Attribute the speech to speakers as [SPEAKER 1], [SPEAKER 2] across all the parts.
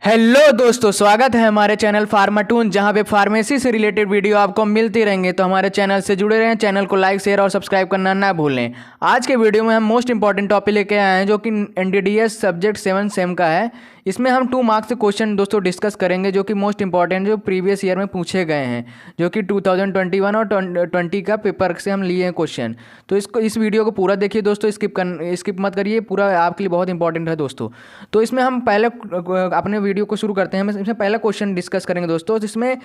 [SPEAKER 1] Hello दोस्तों, स्वागत है हमारे चैनल फार्माटून, जहां पे फार्मेसी से रिलेटेड वीडियो आपको मिलती रहेंगे। तो हमारे चैनल से जुड़े रहें, चैनल को लाइक शेयर और सब्सक्राइब करना ना भूलें। आज के वीडियो में हम मोस्ट इंपॉर्टेंट टॉपिक लेके आए हैं, जो कि एनडीडीएस सब्जेक्ट 7 सेम का है। इसमें हम 2 मार्क्स से क्वेश्चन दोस्तों डिस्कस करेंगे, जो कि मोस्ट इंपॉर्टेंट जो प्रीवियस ईयर में पूछे गए हैं, जो कि 2021 और 20 का पेपर से हम लिए हैं क्वेश्चन। तो इस वीडियो को पूरा देखिए दोस्तों, स्किप मत करिए, पूरा आपके लिए बहुत इंपॉर्टेंट है दोस्तों। तो इसमें हम पहले अपने वीडियो को शुरू करते हैं। इसमें पहला क्वेश्चन डिस्कस करेंगे दोस्तों, जिसमें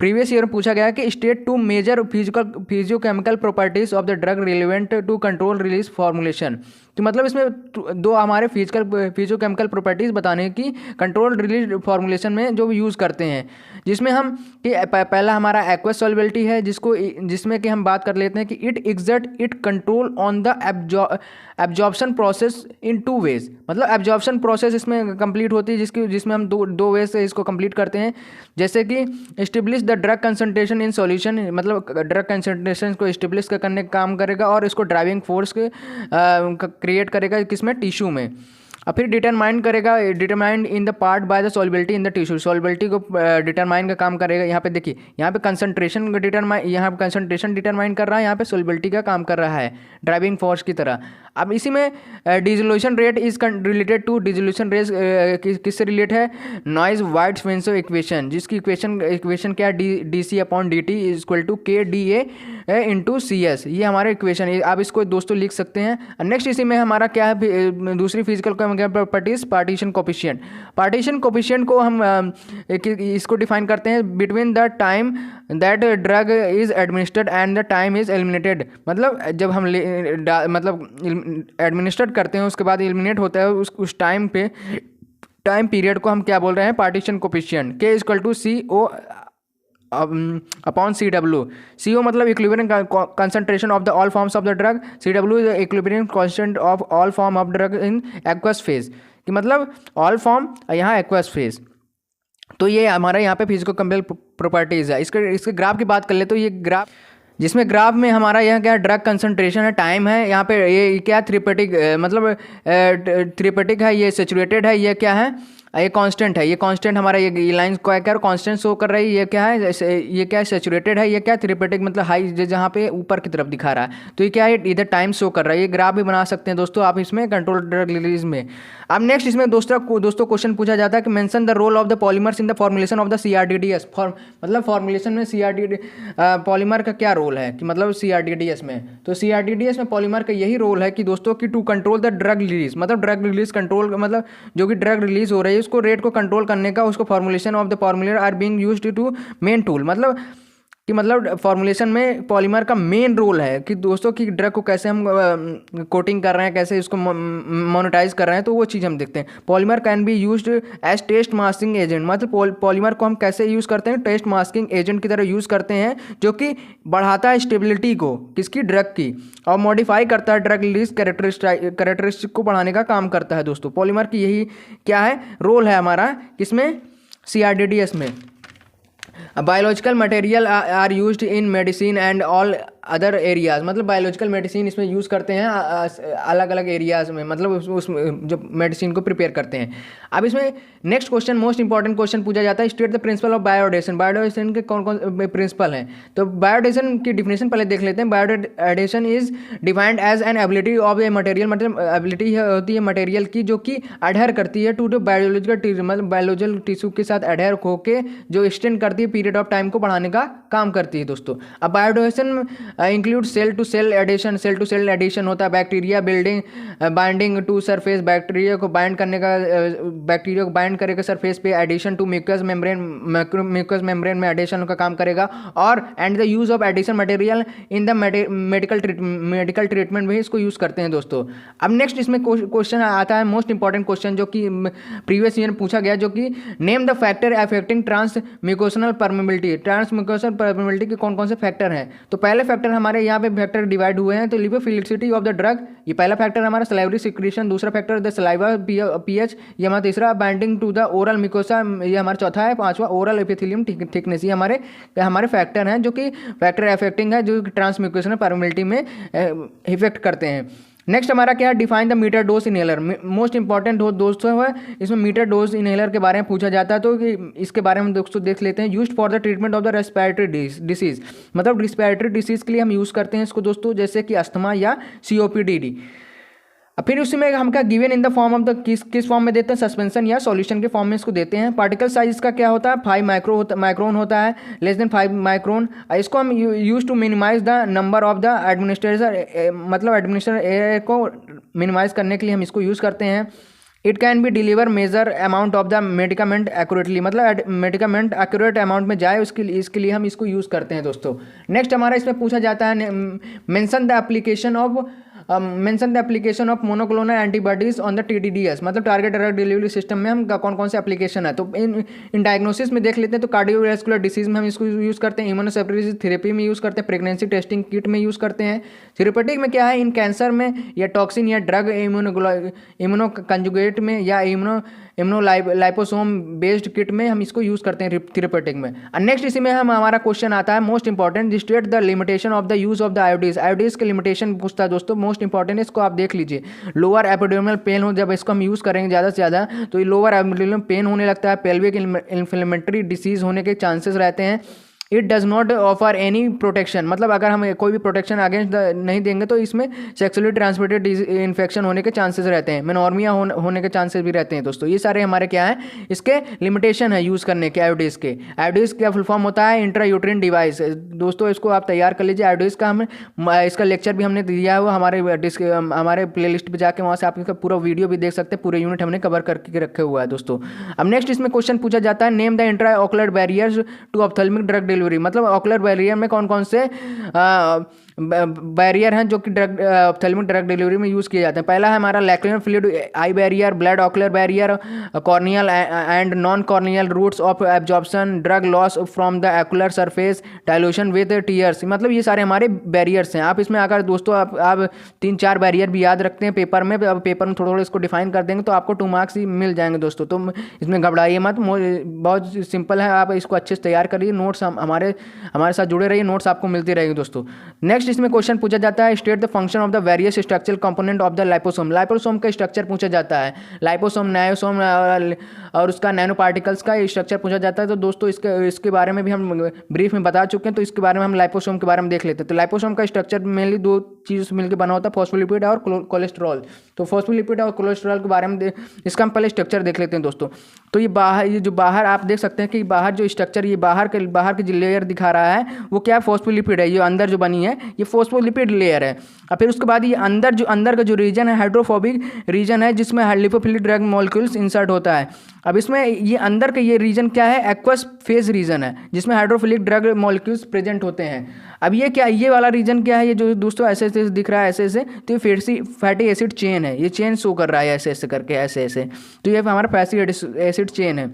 [SPEAKER 1] प्रीवियस ईयर में पूछा गया है कि state 2 major physiochemical properties of the drug relevant to control release formulation. तो मतलब इसमें 2 हमारे फिजियोकेमिकल प्रॉपर्टीज बताने की कंट्रोल रिलीज फॉर्मुलेशन में जो यूज़ करते हैं, जिसमें हम कि पहला हमारा एक्वस सॉल्युबिलिटी है, जिसमें कि हम बात कर लेते हैं कि it exert it control on the absorption process in 2 ways. मतलब एब्जॉर्प्शन प्रोसेस इसमें कंप्लीट होती है, जिसमें हम दो वे से इसको कंप्लीट करते हैं। जैसे कि establish the drug concentration in solution, मतलब ड्रग कंसंट्रेशन को एस्टेब्लिश करने का काम करेगा और इसको ड्राइविंग फोर्स के क्रिएट करेगा किसमें, टिश्यू में। और फिर determined in the part by the solubility in the tissue, solubility को डिटरमाइन का काम करेगा। यहाँ पे देखिए, यहाँ पे कंसंट्रेशन डिटरमाइन कर रहा है, यहाँ पे सॉल्युबिलिटी का काम कर रहा है ड्राइविंग फोर्स की तरह। अब इसी में dissolution rate is related to dissolution rate किससे रिलेट है, नॉइज वाइट-विंसो इक्वेशन, जिसकी इक्वेशन क्या है, dC/dt is equal to KdA into CS। ये हमारे इक्वेशन है, आप इसको दोस्तों लिख सकते हैं। नेक्स्ट इसी में हमारा क्या है, दूसरी physical properties partition coefficient. Partition coefficient को हम इसको डिफाइन करते हैं between the time that drug is administered and the time is eliminated. मतलब जब हम एडमिनिस्टर्ड करते हैं, उसके बाद एलिमिनेट होता है, उस टाइम पीरियड को हम क्या बोल रहे हैं, partition coefficient. K equal to CO upon CW। CO मतलब equilibrium concentration of the all forms of the drug, CW is equilibrium constant of all form of drug in aqueous phase, कि मतलब all form यहाँ aqueous phase. तो ये हमारा यहाँ पे physical chemical properties है। इसके ग्राफ की बात कर ले तो ये ग्राफ, जिसमें ग्राफ में हमारा यहाँ क्या ड्रग कंसंट्रेशन है, टाइम है, यहाँ पे ये क्या थ्रीपेटिक, मतलब थ्रीपेटिक है, ये सेचुरेटेड है, ये क्या है, ये कांस्टेंट है। ये कांस्टेंट हमारा ये लाइन क्या कांस्टेंट शो कर रही है, ये क्या है, ये क्या सेचुरेटेड है, ये क्या थ्रीपेटिक मतलब हाई, जहाँ पे ऊपर की तरफ दिखा रहा है। तो ये क्या है, इधर टाइम शो कर रहा है। ये ग्राफ भी बना सकते हैं दोस्तों आप इसमें कंट्रोल ड्रग रिलीज में। अब नेक्स्ट इसमें दोस्तों क्वेश्चन पूछा जाता है कि mention the role of the polymers in the formulation of the CRDDS। मतलब फॉर्मुलेशन में पॉलीमर का क्या रोल है, कि मतलब CRDDS में। तो CRDDS में पॉलीमर का यही रोल है कि दोस्तों कि to control the drug release, मतलब ड्रग रिलीज कंट्रोल, मतलब जो कि ड्रग रिलीज हो रही है उसको रेट को कंट्रोल करने का, उसको formulation of the formula are being used to main tool. मतलब फॉर्मुलेशन में पॉलीमर का मेन रोल है कि दोस्तों की ड्रग को कैसे हम कोटिंग कर रहे हैं, कैसे इसको मोनेटाइज कर रहे हैं, तो वो चीज़ हम देखते हैं। Polymer can be used as taste masking agent, मतलब पॉलीमर को हम कैसे यूज़ करते हैं, टेस्ट मास्किंग एजेंट की तरह यूज़ करते हैं, जो कि बढ़ाता है स्टेबिलिटी को किसकी, ड्रग की, और मॉडिफाई करता है ड्रग रिलीज कैरेक्टरिस्टिक को बढ़ाने का काम करता है दोस्तों। पॉलीमर की यही क्या है, रोल है हमारा किसमें, CRDDS में। Biological material are used in medicine and all other areas, मतलब बायोलॉजिकल मेडिसिन इसमें यूज़ करते हैं अलग अलग एरियाज में, मतलब उस जो मेडिसिन को प्रिपेयर करते हैं। अब इसमें next question, most important question पूछा जाता है, स्टेट द प्रिंसिपल ऑफ बायोडेशन। बायोडेशन के कौन कौन प्रिंसिपल हैं, तो बायोडेशन की डिफिनेशन पहले देख लेते हैं। Bioadhesion is defined as an ability of a material, मतलब एबिलिटी होती है मटेरियल की जो कि अडहेयर करती है टू द बायोलॉजिकल, मतलब बायोलॉजिकल टिश्यू के साथ अडहेयर होके जो एक्सटेंड करती है, पीरियड ऑफ टाइम को बढ़ाने का काम करती है दोस्तों। अब bioadhesion include cell to cell adhesion होता है, bacteria binding to surface, bacteria को बाइंड करेगा सरफेस पे, एडिशन टू म्यूकस मेम्ब्रेन में एडिशन का काम करेगा, और and the use of adhesion material in the medical treatment में इसको यूज करते हैं दोस्तों। अब नेक्स्ट इसमें क्वेश्चन आता है, मोस्ट इंपॉर्टेंट क्वेश्चन, जो कि प्रीवियस ईयर पूछा गया, जो कि name the factor affecting transmucosal permeability. Transmucosal permeability के कौन कौन से फैक्टर हैं, तो पहले फैक्टर हमारे यहाँ पे फैक्टर डिवाइड हुए हैं, तो लिपोफिलिसिटी ऑफ द ड्रग, ये पहला फैक्टर हमारा, सलाइवरी सिक्रीशन दूसरा फैक्टर, द सलाइवा pH ये हमारा तीसरा, binding to the oral mucosa ये हमारा चौथा है, पांचवा ओरल एपिथेलियम थिकनेस। ये हमारे फैक्टर हैं जो कि फैक्टर अफेक्टिंग है, जो ट्रांसम्यूकोशनल परमेबिलिटी में इफेक्ट करते हैं। नेक्स्ट हमारा क्या है, define the meter dose inhaler. Most important दोस्तों है, इसमें मीटर डोज इनहेलर के बारे में पूछा जाता है, तो इसके बारे में दोस्तों देख लेते हैं। Used for the treatment of the respiratory disease, मतलब रेस्पिरेटरी डिसीज के लिए हम यूज़ करते हैं इसको दोस्तों, जैसे कि अस्थमा या COPD। फिर उसमें हम क्या given in the form of the किस फॉर्म में देते हैं, सस्पेंशन या सॉल्यूशन के फॉर्म में इसको देते हैं। पार्टिकल साइज इसका क्या होता है, 5 माइक्रोन होता है, लेस देन 5 माइक्रोन। इसको हम use to minimise the number of the administrator, मतलब एडमिनिस्ट्रेटर एयर को मिनिमाइज करने के लिए हम इसको यूज़ करते हैं। It can be deliver major amount of the medicament accurately, मतलब मेडिकामेंट एक्यूरेट अमाउंट में जाए इसके लिए हम इसको यूज़ करते हैं दोस्तों। नेक्स्ट हमारा इसमें पूछा जाता है mention the application of monoclonal antibodies on the TDDS, मतलब टारगेट ड्रग डिलीवरी सिस्टम में हम कौन कौन से एप्लीकेशन है। तो इन डायग्नोसिस में देख लेते हैं, तो कार्डियोवैस्कुलर डिसीज में हम इसको यूज़ करते हैं, इम्यूनोसेप्रेसिव थेरेपी में यूज़ करते हैं, प्रेगनेंसी टेस्टिंग किट में यूज़ करते हैं। थेरेपेटिक में क्या है, इन कैंसर में या टॉक्सिन या ड्रग इम्यूनो कंजुगेट में या इम्यूनोलाइपोसोम बेस्ड किट में हम इसको यूज़ करते हैं थेरेपेटिक में। नेक्स्ट इसी में हमारा क्वेश्चन आता है most important, state the limitation of the use of the IUDs. IUDs के लिमिटेशन पूछता है दोस्तों, मोस्ट इंपॉर्टेंट इसको आप देख लीजिए। लोअर एपिडेमियल पेन हो, जब इसको हम यूज़ करेंगे ज़्यादा से ज़्यादा तो ये लोअर एपिडेमियल पेन होने लगता है, पेल्विक इन्फ्लेमेटरी डिसीज होने के चांसेस रहते हैं। It does not offer any protection, मतलब अगर हम कोई भी प्रोटेक्शन अगेंस्ट नहीं देंगे तो इसमें सेक्सुअली ट्रांसमिटेड इन्फेक्शन होने के चांसेस रहते हैं, मेनोर्मिया होने के चांसेस भी रहते हैं दोस्तों। ये सारे हमारे क्या है, इसके लिमिटेशन है यूज़ करने के आयोडीज के। आयोडीज का फुल फॉर्म होता है इंट्रा यूट्रिन डिवाइस। दोस्तों इसको आप तैयार कर लीजिए। आयोडीज का हम इसका लेक्चर भी हमने दिया हुआ हमारे प्ले लिस्ट पर जाके, वहाँ से आप इसका पूरा वीडियो भी देख सकते हैं, पूरे यूनिट हमने कवर करके रखे हुआ है दोस्तों। अब नेक्स्ट इसमें क्वेश्चन पूछा जाता है, name the intra ocular barriers to ophthalmic drug delivery, मतलब ऑकुलर बैरियर में कौन कौन से बैरियर हैं जो कि ऑप्थेल्मिक ड्रग डिलीवरी में यूज़ किए जाते हैं। पहला है हमारा lacrimal fluid eye barrier, blood ocular barrier, corneal and non corneal routes of absorption, drug loss from the ocular surface, dilution with tears, मतलब ये सारे हमारे बैरियर्स हैं। आप इसमें अगर दोस्तों आप 3-4 बैरियर भी याद रखते हैं पेपर में, अब पेपर में थोड़ा थोड़ा इसको डिफाइन कर देंगे तो आपको 2 मार्क्स ही मिल जाएंगे दोस्तों। तो इसमें घबराइए मत, बहुत सिंपल है, आप इसको अच्छे से तैयार करिए। नोट्स हमारे साथ जुड़े रहिए, नोट्स आपको मिलती रहेगी दोस्तों। नेक्स्ट इसमें क्वेश्चन पूछा जाता है, state the function of the various structural component of the liposome. Liposome का स्ट्रक्चर पूछा जाता है, लाइपोसोम, नायोसोम और उसका नैनो पार्टिकल्स का स्ट्रक्चर पूछा जाता है। तो दोस्तों इसके बारे में भी हम ब्रीफ में बता चुके हैं, तो इसके बारे में हम लाइपोसोम के बारे में देख लेते हैं। तो लाइपोसोम का स्ट्रक्चर मेनली 2 चीज़ों से मिलकर बना होता है, फॉस्फोलिपिड और कोलेस्ट्रॉल। तो फॉस्फोलिपिड और कोलेस्ट्रॉल के बारे में इसका हम पहले स्ट्रक्चर देख लेते हैं दोस्तों। तो ये जो बाहर आप देख सकते हैं कि बाहर जो स्ट्रक्चर, ये बाहर की जो लेयर दिखा रहा है वो क्या है, फॉस्फोलिपिड है। ये अंदर जो बनी है ये फॉस्फोलिपिड लेयर है। और फिर उसके बाद ये अंदर का जो रीजन है हाइड्रोफोबिक रीजन है, जिसमें लिपोफिलिक ड्रग मॉलिक्यूल्स इंसर्ट होता है। अब इसमें ये अंदर का ये रीजन क्या है, एक्वस फेज रीजन है, जिसमें हाइड्रोफिलिक ड्रग मॉलिक्यूल्स प्रेजेंट होते हैं। अब ये क्या, ये वाला रीजन क्या है, ये जो दोस्तों ऐसे ऐसे दिख रहा है ऐसे, तो ये फैटी एसिड चेन है, ये चेन शो कर रहा है ऐसे करके ऐसे। तो ये हमारा फैटी एसिड चेन है।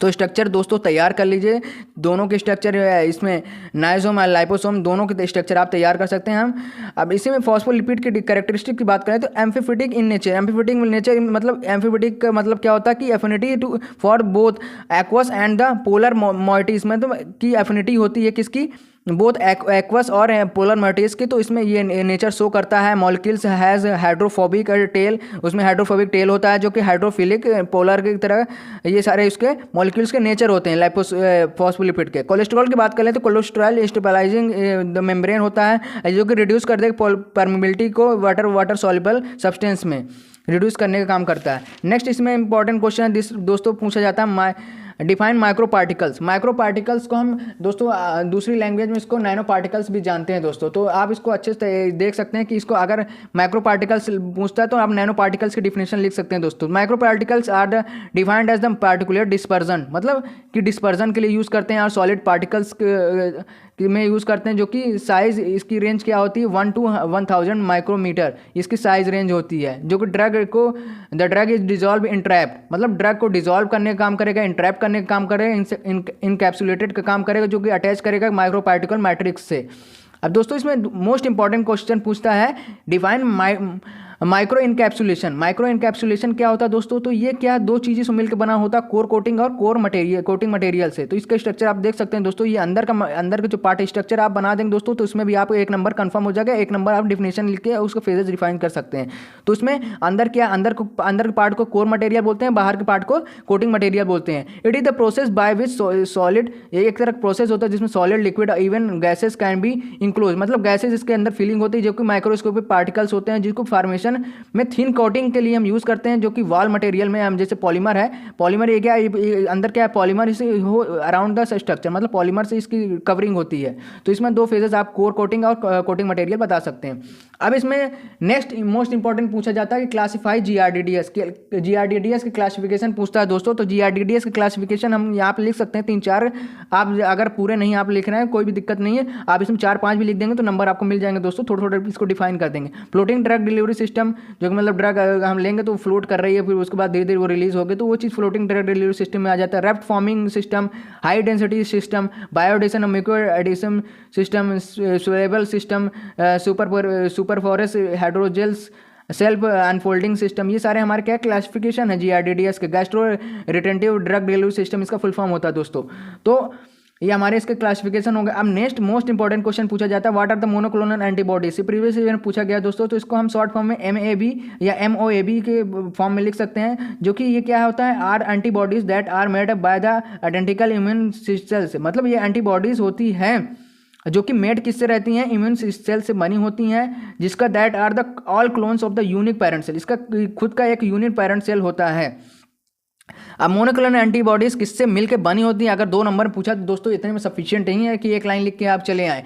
[SPEAKER 1] तो स्ट्रक्चर दोस्तों तैयार कर लीजिए, दोनों के स्ट्रक्चर इसमें नाइसोम और लाइपोसोम दोनों के स्ट्रक्चर आप तैयार कर सकते हैं हम। अब इसी में फॉस्फोलिपिड की कैरेक्टरिस्टिक की बात करें तो एम्फीफिटिक इन नेचर, एम्फीफिटिक नेचर मतलब एम्फीफिटिक का मतलब क्या होता है कि affinity to for both aqueous and the polar moieties में, तो की एफिनिटी होती है किसकी, बोथ एक्वस और पोलर मॉइटीज की। तो इसमें ये नेचर शो करता है, मॉलिक्यूल्स हैज़ हाइड्रोफोबिक टेल, उसमें हाइड्रोफोबिक टेल होता है जो कि हाइड्रोफिलिक पोलर की तरह, ये सारे उसके मॉलिक्यूल्स के नेचर होते हैं फॉस्फोलिपिड के। कोलेस्ट्रॉल की बात करें तो कोलेस्ट्रॉल स्टेबलाइजिंग द मेम्ब्रेन होता है, जो कि रिड्यूस कर देगा परमेबिलिटी को वाटर सॉल्युबल सब्सटेंस में रिड्यूस करने का काम करता है। नेक्स्ट इसमें इंपॉर्टेंट क्वेश्चन दोस्तों पूछा जाता है, define micro particles. Micro particles को हम दोस्तों दूसरी लैंग्वेज में इसको नैनो पार्टिकल्स भी जानते हैं दोस्तों। तो आप इसको अच्छे से देख सकते हैं कि इसको अगर माइक्रो पार्टिकल्स पूछता है तो आप नैनो पार्टिकल्स की डिफिनेशन लिख सकते हैं दोस्तों। Micro particles are the defined as the particular dispersion, मतलब कि डिस्पर्जन के लिए यूज़ करते हैं, और सॉलिड पार्टिकल्स में यूज़ करते हैं, जो कि साइज़ इसकी रेंज क्या होती है 1 to 1000 माइक्रोमीटर इसकी साइज़ रेंज होती है, जो कि the drug is dissolve in trap, मतलब ड्रग को डिजॉल्व करने का काम करेगा, इंट्रैप करने का काम करेगा, इनकैप्सुलेटेड का काम करेगा, जो कि अटैच करेगा माइक्रो पार्टिकल मैट्रिक्स से। अब दोस्तों इसमें मोस्ट इंपॉर्टेंट क्वेश्चन पूछता है, डिफाइन माइक्रो इनकैप्सुलेशन क्या होता है दोस्तों, तो ये क्या दो चीज़ें से मिलकर बना होता है, कोर कोटिंग और कोटिंग मटेरियल से। तो इसका स्ट्रक्चर आप देख सकते हैं दोस्तों, ये अंदर का जो पार्ट स्ट्रक्चर आप बना देंगे दोस्तों, तो इसमें भी आप 1 नंबर कंफर्म हो जाएगा, 1 नंबर आप डिफिनेशन लिख के उसको फेजेस डिफाइन कर सकते हैं। तो इसमें अंदर के पार्ट को कोर मटेरियल बोलते हैं, बाहर के पार्ट को कोटिंग मटेरियल बोलते हैं। It is the process by which solid, ये एक तरह का प्रोसेस होता है जिसमें solid, liquid, even gases can be enclose, मतलब गैसेस इसके अंदर फीलिंग होती है, जो कि माइक्रोस्कोपिक पार्टिकल्स होते हैं, जिसको फॉर्मेशन में थिन कोटिंग के लिए हम यूज़ करते हैं, जो कि वॉल मटेरियल में हम जैसे पॉलीमर है, पॉलीमर ये क्या अंदर क्या है, पॉलीमर इसे हो अराउंड द स्ट्रक्चर, मतलब पॉलीमर से इसकी कवरिंग होती है। तो इसमें 2 फेजेस आप कोर कोटिंग और कोटिंग मटेरियल बता सकते हैं। अब इसमें नेक्स्ट मोस्ट इंपॉर्टेंट पूछा जाता है कि क्लासीफाई जीआरडीडीएस की क्लासिफिकेशन पूछता है दोस्तों। तो जीआरडीडीएस की क्लासिफिकेशन हम यहाँ पे लिख सकते हैं 3-4, आप अगर पूरे नहीं आप लिख रहे हैं कोई भी दिक्कत नहीं है, आप इसमें 4-5 भी लिख देंगे तो नंबर आपको मिल जाएंगे दोस्तों। थोड़ा थोड़ा इसको डिफाइन कर देंगे। फ्लोटिंग ड्रग डिलीवरी सिस्टम, जो कि मतलब ड्रग हम लेंगे तो फ्लोट कर रही है, फिर उसके बाद धीरे धीरे वो रिलीज होगी, तो वो चीज़ फ्लोटिंग ड्रग डिलीवरी सिस्टम में आ जाता है। Raft forming system, high density system, bioadhesion और micro adhesion system, swellable system, superporous hydrogels, self unfolding system, ये सारे हमारे क्या क्लासिफिकेशन है जीआरडीडीएस के। Gastro retentive drug delivery system इसका फुल फॉर्म होता है दोस्तों। तो ये हमारे इसके क्लासिफिकेशन हो गए। अब नेक्स्ट मोस्ट इंपॉर्टेंट क्वेश्चन पूछा जाता है, what are the monoclonal antibodies. Previous year में पूछा गया दोस्तों, तो इसको हम शॉर्ट फॉर्म में MAB या MOAB के फॉर्म में लिख सकते हैं, जो कि ये क्या होता है, are antibodies that are made up by the identical immune cells. मतलब ये एंटीबॉडीज होती हैं जो कि मेड किससे रहती हैं, इम्यून सेल से बनी होती हैं, जिसका that are the all clones of the unique parent cell, इसका खुद का एक यूनिक पेरेंट सेल होता है। अब मोनोक्लोनल एंटीबॉडीज किससे मिलकर बनी होती हैं, अगर 2 नंबर पूछा तो दोस्तों इतने में सफिशिएंट नहीं है कि एक लाइन लिख के आप चले आए।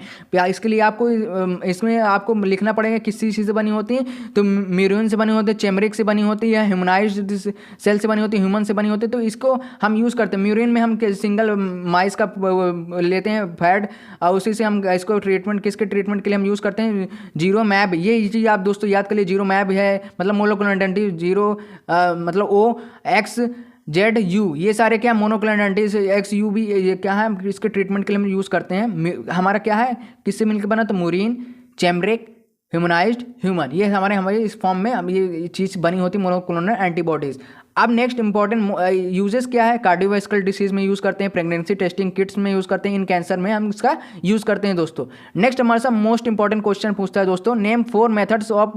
[SPEAKER 1] इसके लिए आपको इसमें आपको लिखना पड़ेगा किस चीज़ से बनी होती है, तो म्यूरिन से बनी होती है, चेमरिक से बनी होती है, ह्यूमनाइज्ड सेल से बनी होती है, ह्यूमन से बनी होती है। तो इसको हम यूज़ करते हैं। म्यूरिन में हम सिंगल माइस का लेते हैं फैट, और उसी से हम इसको किसके ट्रीटमेंट के लिए हम यूज़ करते हैं, जीरो मैब। ये चीज़ आप दोस्तों याद कर लिए, जीरो मैब है मतलब मोनोक्लोनल एंटी, जीरो मतलब OXZU, ये सारे क्या मोनोक्लोनल एंटीज, XU भी ये क्या है, इसके ट्रीटमेंट के लिए हम यूज़ करते हैं। हमारा क्या है, किससे मिलकर बना, तो म्यूरिन, चेमरिक, ह्यूमनाइज्ड, ह्यूमन, ये हमारे इस फॉर्म में अब ये चीज़ बनी होती है मोनोक्लोनल एंटीबॉडीज़। अब नेक्स्ट इंपॉर्टेंट यूजेस क्या है, कार्डियोवास्कुलर डिसीज में यूज़ करते हैं, प्रेगनेंसी टेस्टिंग किट्स में यूज़ करते हैं, इन कैंसर में हम इसका यूज़ करते हैं दोस्तों। नेक्स्ट हमारे साथ मोस्ट इंपॉर्टेंट क्वेश्चन पूछता है दोस्तों, name 4 methods of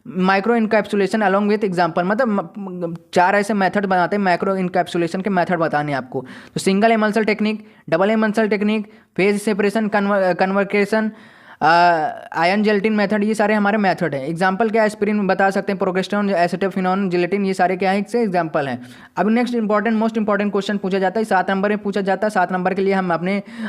[SPEAKER 1] micro encapsulation along with example. मतलब 4 ऐसे मेथड बनाते हैं माइक्रो इनकैप्सुलेशन के, मेथड बताने आपको। तो single emulsion technique, double emulsion technique, phase separation, coacervation, ion gelation method, ये सारे हमारे मेथड हैं। एग्जांपल क्या है, एस्पिरिन में बता सकते हैं, प्रोगेस्टेरोन, एसिटामिनोफेन, जिलेटिन, ये सारे क्या है, इससे एग्जांपल हैं। अब नेक्स्ट मोस्ट इंपॉर्टेंट क्वेश्चन पूछा जाता है, 7 नंबर में पूछा जाता है। 7 नंबर के लिए हम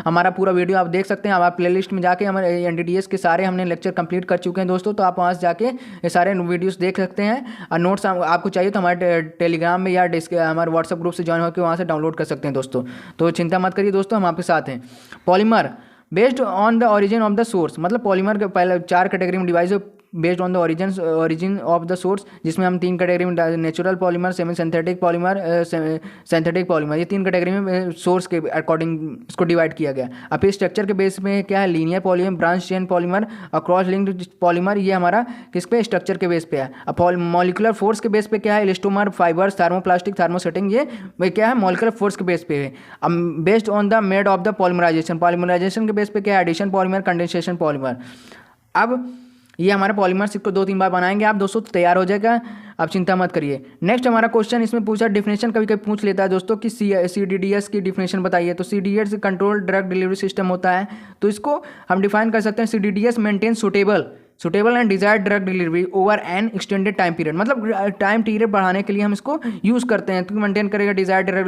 [SPEAKER 1] हमारा पूरा वीडियो आप देख सकते हैं। अब आप प्लेलिस्ट में जाके हमारे NDDS के सारे हमने लेक्चर कंप्लीट कर चुके हैं दोस्तों, तो आप वहाँ से जाके ये सारे वीडियोस देख सकते हैं। और नोट्स आपको चाहिए तो हमारे टेलीग्राम में या हमारे व्हाट्सएप ग्रुप से ज्वाइन होकर वहाँ से डाउनलोड कर सकते हैं दोस्तों। तो चिंता मत करिए दोस्तों, हम आपके साथ हैं। Polymer based on the origin of the source, मतलब पॉलीमर के पहले 4 कैटेगरी में डिवाइड है, based on the origin of the source, जिसमें हम 3 कैटेगरी में, natural polymer, semi synthetic polymer, synthetic polymer, ये 3 कैटेगरी में सोर्स के अकॉर्डिंग इसको डिवाइड किया गया। अब इस स्ट्रक्चर के बेस में क्या है, linear polymer, branch chain polymer और क्रॉस लिंक्ड पॉलीमर, ये हमारा किस पे, स्ट्रक्चर के बेस पे है। अब मॉलिकुलर फोर्स के बेस पे क्या है, इलास्टोमर, फाइबर्स, थर्मोप्लास्टिक, थर्मोसेटिंग, ये क्या है, मॉलिकुलर फोर्स के बेस पे है। अब based on the made of the polymerisation के बेस पे क्या है, एडिशन पॉलीमर, कंडेंसेशन पॉलीमर। अब ये हमारे पॉलीमर्स, इसको 2-3 बार बनाएंगे आप दोस्तों, तो तैयार हो जाएगा, आप चिंता मत करिए। नेक्स्ट हमारा क्वेश्चन इसमें पूछा, डिफिनेशन कभी कभी पूछ लेता है दोस्तों कि CDDS की डिफिनेशन बताइए। तो CDDS control drug delivery system होता है, तो इसको हम डिफाइन कर सकते हैं, CDDS maintain suitable and desired drug delivery over N extended time period, मतलब टाइम पीरियड बढ़ाने के लिए हम इसको यूज़ करते हैं, तो मेंटेन करेगा डिजायर्ड ड्रग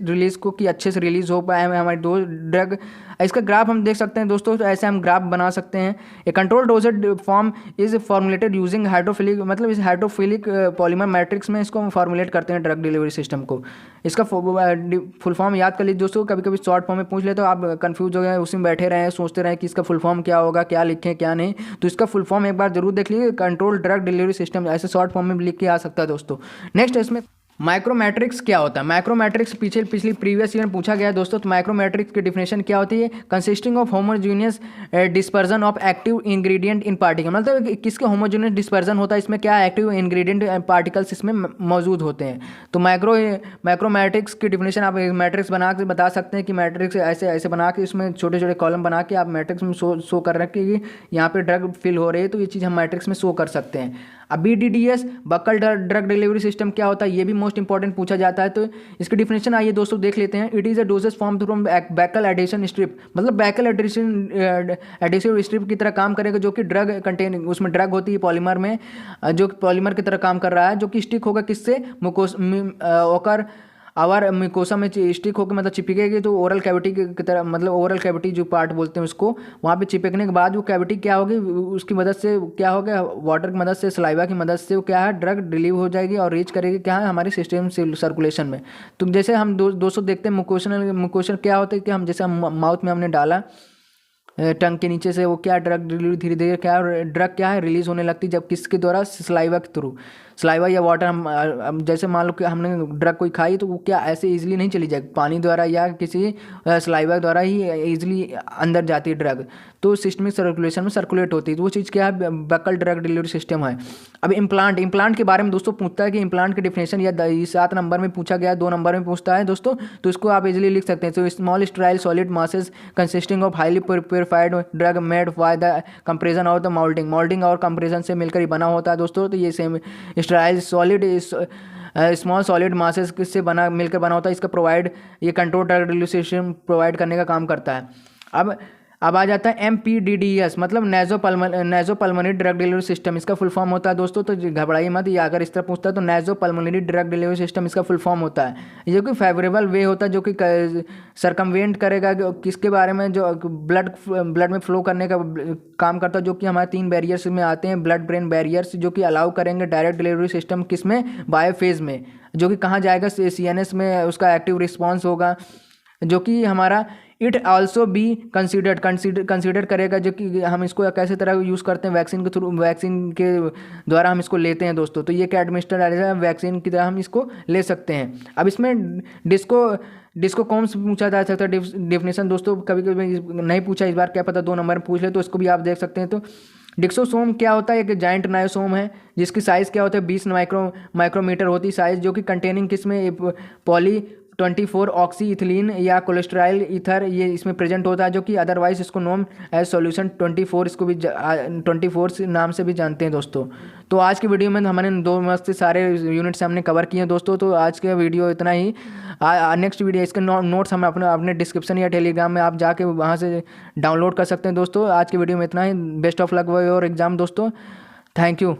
[SPEAKER 1] रिलीज को, कि अच्छे से रिलीज हो पाए हमारी 2 ड्रग। इसका ग्राफ हम देख सकते हैं दोस्तों, तो ऐसे हम ग्राफ बना सकते हैं। A control dosage form is formulated using hydrophilic, मतलब इस हाइड्रोफिलिक पॉलीमर मैट्रिक्स में इसको हम फॉर्मुलेट करते हैं ड्रग डिलीवरी सिस्टम को। इसका फुल फॉर्म याद कर लीजिए दोस्तों, कभी कभी शॉर्ट फॉर्म में पूछ ले तो आप कंफ्यूज हो गए, उसी में बैठे रहे, सोचते रहे कि इसका फुल फॉर्म क्या होगा, क्या लिखें क्या नहीं। तो इसका फुल फॉर्म एक बार जरूर देख लीजिए, कंट्रोल ड्रग डिलीवरी सिस्टम, ऐसे शॉर्ट फॉर्म में लिख के आ सकता है दोस्तों। नेक्स्ट इसमें माइक्रोमैट्रिक्स क्या होता है? माइक्रोमैट्रिक्स पिछली प्रीवियस ईयर में पूछा गया है दोस्तों। तो माइक्रोमैट्रिक्स की डिफिनेशन क्या होती है? Consisting of homogeneous dispersion of active ingredient in particle, मतलब किसके होमोजीनियस डिस्पर्जन होता है, इसमें क्या एक्टिव इंग्रेडिएंट पार्टिकल्स इसमें मौजूद होते हैं। तो माइक्रोमैट्रिक्स की डिफिनेशन आप मैट्रिक्स बना के बता सकते हैं कि मैट्रिक्स ऐसे ऐसे बना के इसमें छोटे छोटे कॉलम बना के आप मैट्रिक्स में शो कर रहे हैं कि यहाँ पे ड्रग फिल हो रही है, तो ये चीज़ हम मैट्रिक्स में शो कर सकते हैं। अब BDDS buccal drug delivery system क्या होता है, ये भी मोस्ट इंपॉर्टेंट पूछा जाता है। तो इसकी डिफिनेशन आइए दोस्तों देख लेते हैं। It is a dosage form from buccal adhesion strip, मतलब बैकल एडिशन स्ट्रिप की तरह काम करेगा, जो कि ड्रग कंटेन, उसमें ड्रग होती है पॉलीमर में, जो पॉलीमर की तरह काम कर रहा है, जो कि स्टिक होगा किससे, ओकर आवर मिकोसा में स्टिक होकर मतलब चिपकेगी, तो ओरल कैविटी की तरह, मतलब ओरल कैविटी जो पार्ट बोलते हैं उसको, वहाँ पे चिपकने के बाद वो कैविटी क्या होगी, उसकी मदद से क्या होगा, वाटर की मदद से, सलाइवा की मदद से वो क्या है, ड्रग डिलीव हो जाएगी और रीच करेगी क्या है, हमारे सिस्टम सर्कुलेशन में। तो जैसे हम दोस्तों देखते हैं मुकोशन क्या होता है कि हम जैसे हम माउथ में हमने डाला टंग के नीचे से, वो क्या ड्रग डिलीवरी धीरे धीरे क्या ड्रग क्या है रिलीज होने लगती है, जब किसके द्वारा, सलाइवा के थ्रू, सलाइवा या वाटर। हम जैसे मान लो कि हमने ड्रग कोई खाई तो वो क्या ऐसे इजीली नहीं चली जाएगी, पानी द्वारा या किसी सलाइवा द्वारा ही इजीली अंदर जाती है ड्रग, तो सिस्टमिक सर्कुलेशन में सर्कुलेट होती है। तो वो चीज़ क्या है, बक्कल ड्रग डिलीवरी सिस्टम है। अब इम्प्लांट के बारे में दोस्तों पूछता है कि इम्प्लांट की डिफिनेशन या 7 नंबर में पूछा गया, 2 नंबर में पूछता है दोस्तों, तो इसको आप इजीली लिख सकते हैं। तो small sterile solid masses consisting of highly purified drug made by the compression और द मोल्डिंग और कंप्रेशन से मिलकर ही बना होता है दोस्तों। तो ये same sterile solid small solid masses किससे मिलकर बना होता है, इसका प्रोवाइड, ये control drug delivery system provide करने का काम करता है। अब आ जाता है MPDDS, मतलब नेज़ोपल्मोनरी ड्रग डिलीवरी सिस्टम, इसका फुल फॉर्म होता है दोस्तों। तो घबराइए मत, ये अगर इस तरह पूछता है तो नेज़ोपल्मोनरी ड्रग डिलीवरी सिस्टम इसका फुल फॉर्म होता है। ये कोई फेवरेबल वे होता है जो कि सरकमवेंट करेगा किसके बारे में, जो ब्लड में फ्लो करने का काम करता है, जो कि हमारे 3 बैरियर्स में आते हैं, ब्लड ब्रेन बैरियर्स, जो कि अलाउ करेंगे डायरेक्ट डिलीवरी सिस्टम किसमें, बायोफेज में, जो कि कहाँ जाएगा, CNS में उसका एक्टिव रिस्पॉन्स होगा, जो कि हमारा इट आल्सो बी कंसिडर करेगा, जो कि हम इसको कैसे तरह यूज़ करते हैं, वैक्सीन के थ्रू, वैक्सीन के द्वारा हम इसको लेते हैं दोस्तों। तो ये क्या एडमिनिस्टर वैक्सीन की तरह हम इसको ले सकते हैं। अब इसमें डिस्को कौन से पूछा जा सकता है डेफिनेशन दोस्तों, कभी कभी नहीं पूछा, इस बार क्या पता 2 नंबर में पूछ ले, तो इसको भी आप देख सकते हैं। तो डिक्सोसोम क्या होता है, एक जाइंट नायोसोम है जिसकी साइज़ क्या होता है, 20 माइक्रोमीटर होती है साइज़, जो कि कंटेनिंग किसमें, पॉली 24 ऑक्सी इथिलीन या कोलेस्ट्रॉल ईथर, ये इसमें प्रेजेंट होता है, जो कि अदरवाइज इसको नोम एज सॉल्यूशन 24, इसको भी 24 नाम से भी जानते हैं दोस्तों। तो आज की वीडियो में हमने 2 मस्त सारे यूनिट्स हमने कवर किए हैं दोस्तों। तो आज का वीडियो इतना ही। नेक्स्ट वीडियो इसके नोट्स हम अपने डिस्क्रिप्शन या टेलीग्राम में आप जाके वहाँ से डाउनलोड कर सकते हैं दोस्तों। आज की वीडियो में इतना ही। Best of luck for your exam दोस्तों। Thank you.